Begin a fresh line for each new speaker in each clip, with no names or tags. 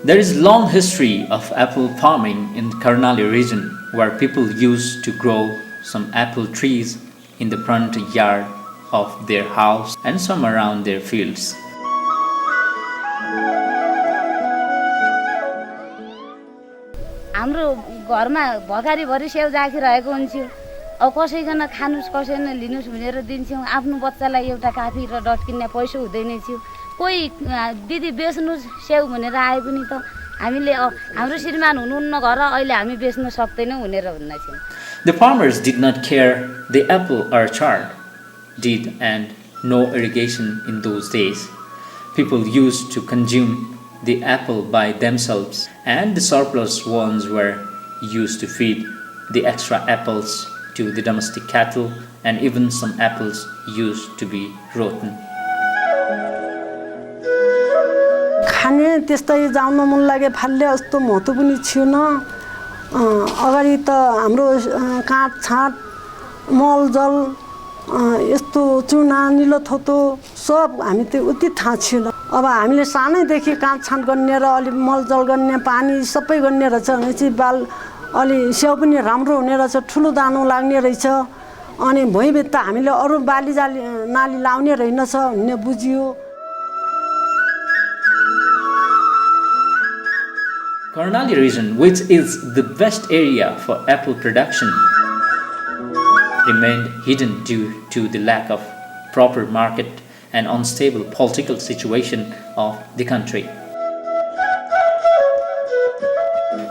There is long history of apple farming in Karnali region where people used to grow some apple trees in the front yard of their house and some around their fields.
हाम्रो घरमा भकारी भरि स्याउ राखिरहेको हुन्थ्यो अब कसैकन खानुस् कसैले लिनुस् भनेर दिन्थ्यौं आफ्नो बच्चालाई एउटा काफी र डट किन्ने पैसा हुँदैन थियो कोही दिदी बेच्नुस् स्याउ भनेर आए पनि त हामीले हाम्रो श्रीमान हुनुहुन्न घर अहिले हामी बेच्न सक्दैनौं भनेर भन्न थियौं.
The farmers did not care the apple orchard did and no irrigation in those days. People used to consume the apple by themselves and the surplus ones were used to feed the extra apples to the domestic cattle and even some apples used to be rotten.
खाने त्यस्तै जाउन मन लागे फाल्ले जस्तो महत्त्व पनि छैन अगाडि त हाम्रो काट छाट मलजल यस्तो चुना निलो थोतो सब हामी त उति थाहा छैन अब हामीले सानैदेखि काट छाट गर्ने र अलि मलजल गर्ने पानी सबै गर्ने रहेछ भने चाहिँ बाल अलि स्याउ पनि राम्रो हुने रहेछ ठुलो दानो लाग्ने रहेछ अनि भुइँभित्र हामीले अरु बाली जाली नाली लाउने रहेनछ भन्ने बुझियो.
Karnali region, which is the best area for apple production, remained hidden due to the lack of proper market and unstable political situation of the country,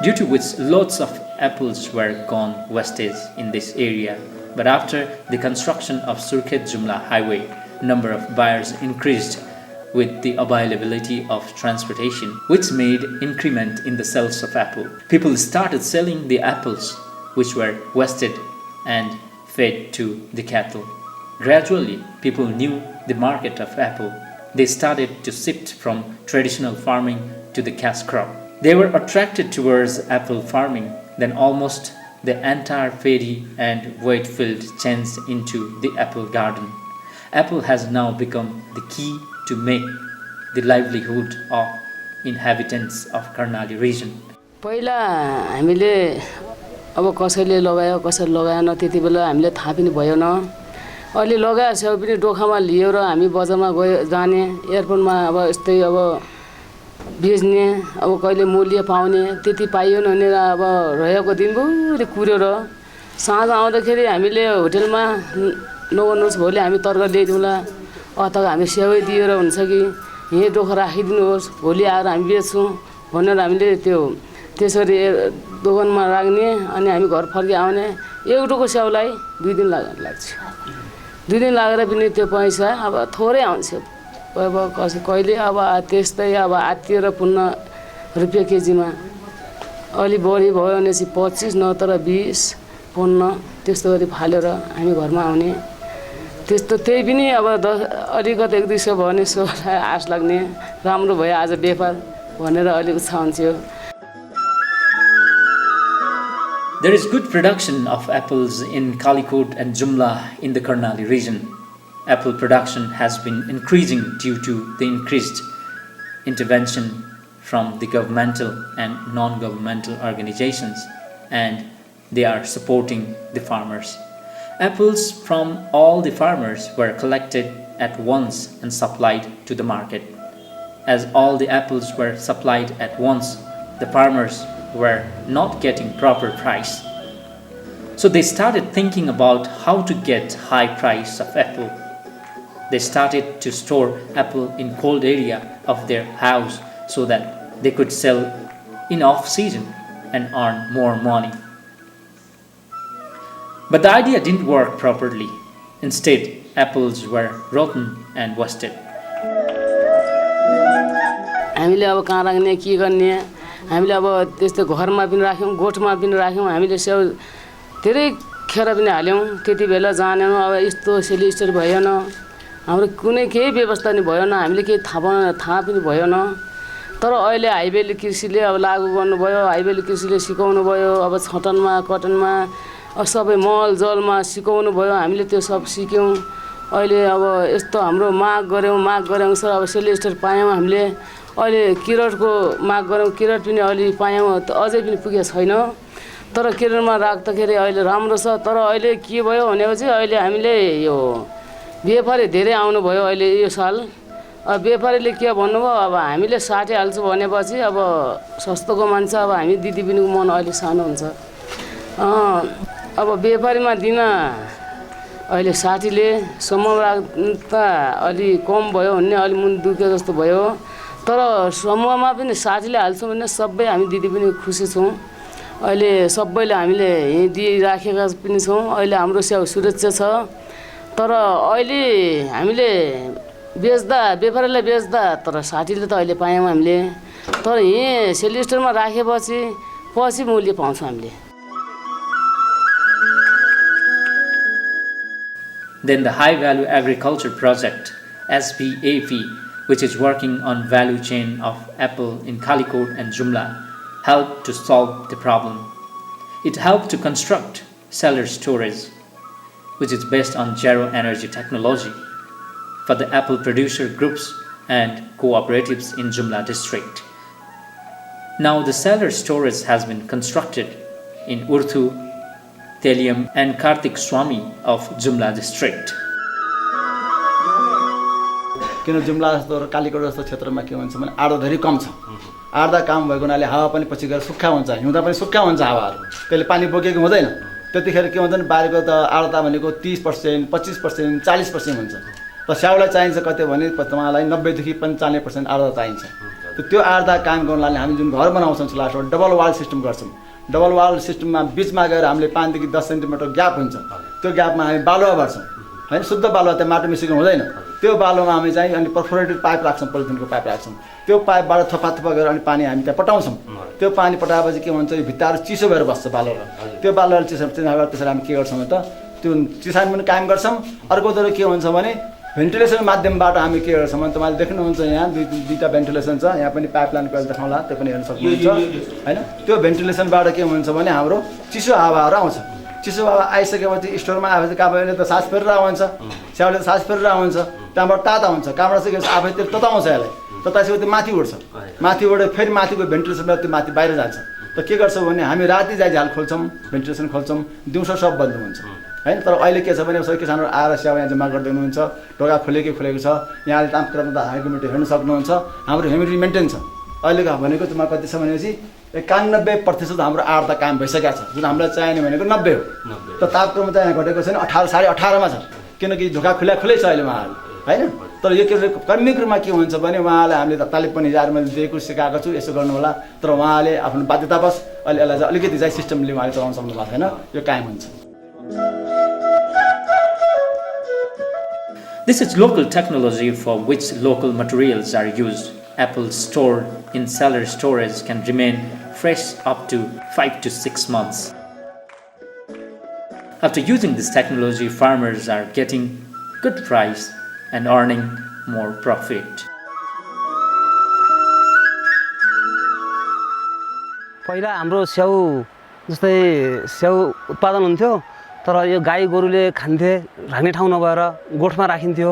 due to which lots of apples were gone wastage in this area. But after the construction of Sulochana highway, number of buyers increased with the availability of transportation, which made increment in the sales of apple. People started selling the apples which were wasted and fed to the cattle. Gradually, people knew the market of apple. They started to shift from traditional farming to the cash crop. They were attracted towards apple farming. Then almost the entire paddy and wheat field changed into the apple garden. Apple has now become the key to make the livelihood of inhabitants of Karnali region.
पहिला हामीले अब कसैले लगायो कसैले लगाएन त्यतिबेला हामीले थाहा पनि भएन अहिले लगाएछ पनि डोखामा लियो र हामी बजारमा गयो जाने एयरपोर्टमा अब यस्तै अब बेच्ने अब कहिले मूल्य पाउने त्यति पाइएन भने अब रहेको दिनभरि कुरेर साँझ आउँदाखेरि हामीले होटलमा नगर्नुहोस् भोलि हामी तर्का ल्याइदिउँला अथवा हामी स्याउै दिएर हुन्छ कि यही डोखा राखिदिनुहोस् भोलि आएर हामी बेच्छौँ भनेर हामीले त्यसरी दोकानमा राख्ने अनि हामी घर फर्की आउने एक डोको स्याउलाई 2 दिन लाग्छ 2 दिन लागेर पनि त्यो पैसा अब थोरै आउँछ अब कहिले अब त्यस्तै अब आत्तिएर पुन्न रुपैयाँ केजीमा अलि बढी भयो भने चाहिँ 25 नत्र 20 15 त्यस्तो गरी फालेर हामी घरमा आउने त्यस्तो त्यही पनि अब अलिकति 1-2 सय भयो भने सो आश लाग्ने राम्रो भयो आज व्यापार भनेर अलिक छाउँथ्यो.
There is good production of apples in Kalikot and Jumla in the Karnali region. Apple production has been increasing due to the increased intervention from the governmental and non-governmental organizations, and they are supporting the farmers. Apples from all the farmers were collected at once and supplied to the market. As all the apples were supplied at once, the farmers were not getting proper price. So they started thinking about how to get high price of apple. They started to store apple in cold area of their house so that they could sell in off season and earn more money. But the idea didn't work properly. Instead, apples were rotten and wasted.
हामीले अब कहाँ राख्ने के गर्ने हामीले अब त्यस्तो घरमा पनि राख्यौं गोठमा पनि राख्यौं हामीले स्याउ धेरै खेर पनि हाल्यौं त्यतिबेला जानेन अब यस्तो सेलिस्टर भएन हाम्रो कुनै केही व्यवस्था नि भएन हामीले के थाहा पनि भएन तर अहिले हाइवेले कृषिले अब लागू गर्नु भयो हाइवेले कृषिले सिकाउनु भयो अब छटनमा कटनमा सबै मल जलमा सिकाउनु भयो हामीले त्यो सब सिक्यौँ अहिले अब यस्तो हाम्रो माग गऱ्यौँ सर अब सेलर स्टोर पायौँ हामीले अहिले किरटको माग गऱ्यौँ किरट पनि अहिले पायौँ अझै पनि पुगेको छैन तर किरटमा राख्दाखेरि अहिले राम्रो छ तर अहिले के भयो भनेपछि अहिले हामीले यो व्यापारी धेरै आउनुभयो अहिले यो साल व्यापारीले के भन्नुभयो अब हामीले 60 हाल्छु भनेपछि अब सस्तोको मान्छ अब हामी दिदी बहिनीको मन अहिले सानो हुन्छ अब व्यापारीमा दिन अहिले 60ले सम्म राख्दा अलि कम भयो भन्ने अलि मुन दुख्यो जस्तो भयो तर समूहमा पनि 60ले हाल्छौँ भने सबै हामी दिदी पनि खुसी छौँ अहिले सबैले हामीले दिइराखेका पनि छौँ अहिले हाम्रो स्याउ सुरक्षा छ तर अहिले हामीले बेच्दा व्यापारीलाई बेच्दा तर 60ले त अहिले पायौँ हामीले तर यही सेल स्टोरमा राखेपछि पछि मूल्य पाउँछौँ हामीले
Then the High Value Agriculture Project, SVAP, which is working on value chain of apple in Kalikot and Jumla, helped to solve the problem. It helped to construct Cellar Storage, which is based on zero energy technology for the apple producer groups and cooperatives in Jumla district. Now the Cellar Storage has been constructed in Urthu, Telium and Kartik Swami of Jumla district.
किन जुम्ला जस्तो र कालीकोट जस्तो क्षेत्रमा के हुन्छ भने आर्द्रता धेरै कम छ आर्द्रता कम भएको हुनाले हावा पनि पछि गएर सुक्खा हुन्छ हिउँदा पनि सुक्खा हुन्छ हावाहरू त्यसले पानी बोकेको हुँदैन त्यतिखेर के हुन्छ भने बारीको त आर्द्रता भनेको 30% 25% 40% हुन्छ त स्याउलाई चाहिन्छ कति भने तपाईँलाई 90 देखि 95% आर्द्रता चाहिन्छ त्यो आर्द्रता कायम गर्नलाई हामी जुन घर बनाउँछौँ लास्टमा डबल वाल सिस्टम गर्छौँ डबल वाल सिस्टममा बीचमा गएर हामीले 5 देखि 10 सेन्टिमिटर ग्याप हुन्छ त्यो ग्यापमा हामी बालुवा भर्छौँ हैन शुद्ध बालुवा त्यहाँ माटो मिसिएको हुँदैन त्यो बालुवामा हामी चाहिँ अनि पर्फोरेटेड पाइप राख्छौँ पोलिथिनको पाइप राख्छौँ त्यो पाइपबाट थपा गरेर अनि पानी हामी त्यहाँ पटाउँछौँ त्यो पानी पटाएपछि के हुन्छ भित्ताहरू चिसो भएर बस्छ बालुवा त्यो बालुवा चिसो त्यसरी हामी के गर्छौँ त त्यो चिसान पनि कायम गर्छौँ अर्को तर के हुन्छ भने भेन्टिलेसन माध्यमबाट हामी के गर्छौँ भने तपाईँले देख्नुहुन्छ यहाँ दुईटा भेन्टिलेसन छ यहाँ पनि पाइपलाइन कहिले देखाउँला त्यो पनि हेर्न सक्नुहुन्छ हैन त्यो भेन्टिलेसनबाट के हुन्छ भने हाम्रो चिसो हावाहरू आउँछ चिसो हावा आइसकेपछि स्टोरमा आएपछि काबैले त सास फेरेर हुन्छ स्याउले त सास फेरेर हुन्छ त्यहाँबाट ताता हुन्छ कहाँबाट चाहिँ आफै त्यो तताउँछ यसलाई तताएपछि त्यो माथि उठ्छ माथिबाट फेरि माथिको भेन्टिलेसनबाट त्यो माथि बाहिर जान्छ त के गर्छौँ भने हामी राति जाइ झाल खोल्छौँ भेन्टिलेसन खोल्छौँ दिउँसो सब बन्द हुन्छ हैन तर अहिले के छ भने सबै किसानहरू आएर स्याउ यहाँ जम्मा गर्दै हुनुहुन्छ ढोका खोलेको छ यहाँले तापक्रम त ह्युमिडिटी हेर्न सक्नुहुन्छ हाम्रो ह्युमिडिटी मेन्टेन छ अहिलेको भनेको তোমাৰ कति छ भनेपछि 91% हाम्रो आर्द्रता कायम भइसकेको छ जुन हामीलाई चाहिने भनेको 90 हो त तापक्रम त यहाँ घटेको छैन 18 18.5 मा छ किनकि ढोका खुलै छ अहिले उहाँहरू हैन तर यो के कर्मिक रूपमा के हुन्छ भने उहाँलाई हामीले तालिम पनि मैले दिएको सिकाएको छु यसो गर्नु होला तर उहाँले आफ्नो बाध्यतावश अहिले यसलाई चाहिँ अलिकति चाहिँ सिस्टमले उहाँले चलाउन सक्नु भएको छैन यो कायम हुन्छ
This is local technology for which local materials are used. Apples stored in cellar storage can remain fresh up to 5 to 6 months. After using this technology, farmers are getting good price and earning more profit.
पहिला हाम्रो स्याउ जस्तै स्याउ उत्पादन हुन्थ्यो तर यो गाई गोरुले खान्थे राख्ने ठाउँ नभएर गोठमा राखिन्थ्यो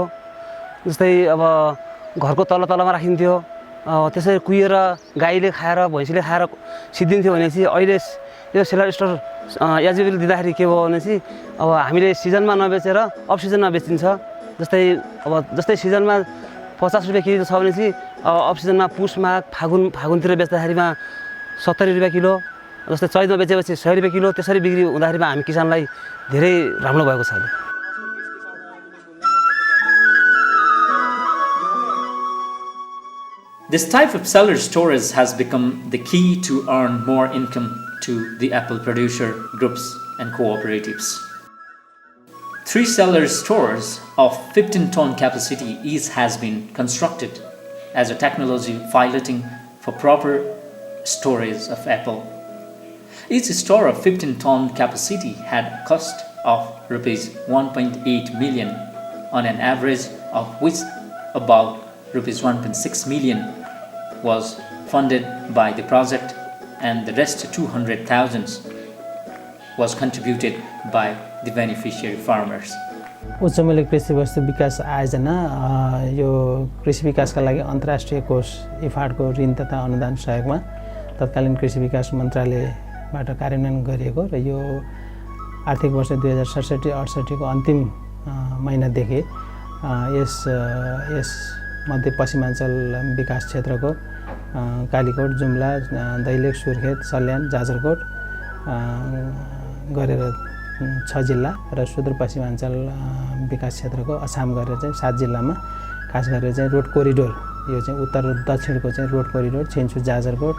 जस्तै अब घरको तलमा राखिन्थ्यो त्यसरी कुहिएर गाईले खाएर भैँसीले खाएर सिद्धिन्थ्यो भनेपछि अहिले यो सेलर स्टोर एजिबल दिँदाखेरि के भयो भनेपछि अब हामीले सिजनमा नबेचेर अफ सिजनमा बेचिन्छ जस्तै सिजनमा 50 रुपैयाँ किलो छ भनेपछि अफ सिजनमा पुस माघ फागुनतिर बेच्दाखेरिमा 70 रुपैयाँ किलो जस्तै चैतमा बेचेपछि 100 रुपैयाँ किलो त्यसरी बिक्री हुँदाखेरिमा हामी किसानलाई धेरै राम्रो भएको छ।
This type of cellar storage has become the key to earn more income to the apple producer groups and cooperatives. 3 cellar stores of 15-ton capacity each has been constructed as a technology piloting for proper storage of apple. Each store of 15-ton capacity had a cost of rupees 1.8 million on an average, of which about rupees 1.6 million was funded by the project and the rest 200,000 was contributed by the beneficiary farmers.
उच्च मूल्य कृषि वस्तु विकास आयोजना यो कृषि विकासका लागि अन्तर्राष्ट्रिय कोष इफाडको ऋण तथा अनुदान सहयोगमा तत्कालीन कृषि विकास मन्त्रालयबाट कार्यान्वयन गरिएको र यो आर्थिक वर्ष 2067-68 को अन्तिम महिनादेखि यस मध्य पश्चिमाञ्चल विकास क्षेत्रको कालीकोट, जुम्ला, दैलेख, सुर्खेत, सल्यान, जाजरकोट गरेर 6 जिल्ला र सुदूरपश्चिमाञ्चल विकास क्षेत्रको अछाम गरेर चाहिँ 7 जिल्लामा खास गरेर चाहिँ रोड कोरिडोर, यो चाहिँ उत्तर र दक्षिणको चाहिँ रोड कोरिडोर छिन्चु जाजरकोट,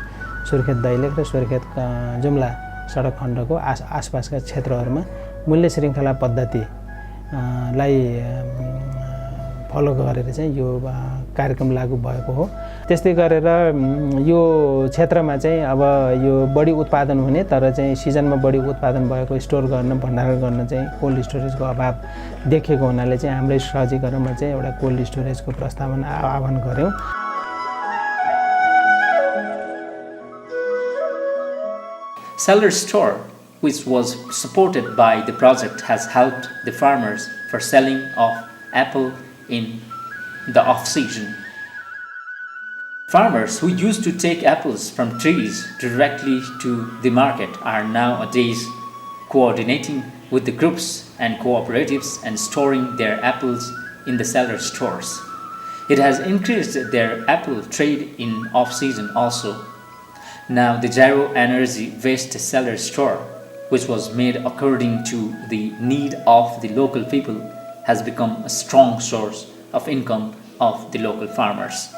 सुर्खेत दैलेख र सुर्खेत जुम्ला सडक खण्डको आसपासका क्षेत्रहरूमा मूल्य श्रृङ्खला पद्धतिलाई फलो गरेर चाहिँ यो कार्यक्रम लागू भएको हो। त्यस्तै गरेर यो क्षेत्रमा चाहिँ अब यो बढी उत्पादन हुने तर चाहिँ सिजनमा बढी उत्पादन भएको स्टोर गर्न, भण्डारण गर्न चाहिँ कोल्ड स्टोरेजको अभाव देखिएको हुनाले चाहिँ हाम्रै सहजीकरणमा चाहिँ एउटा कोल्ड स्टोरेजको प्रस्तावना आह्वान गऱ्यौँ।
Cellar Store, which was supported by the project, has helped the farmers for selling of apple in the off-season. Farmers who used to take apples from trees directly to the market are nowadays coordinating with the groups and cooperatives and storing their apples in the cellar stores. It has increased their apple trade in off-season also. Now the zero energy waste cellar store, which was made according to the need of the local people, has become a strong source of income of the local farmers.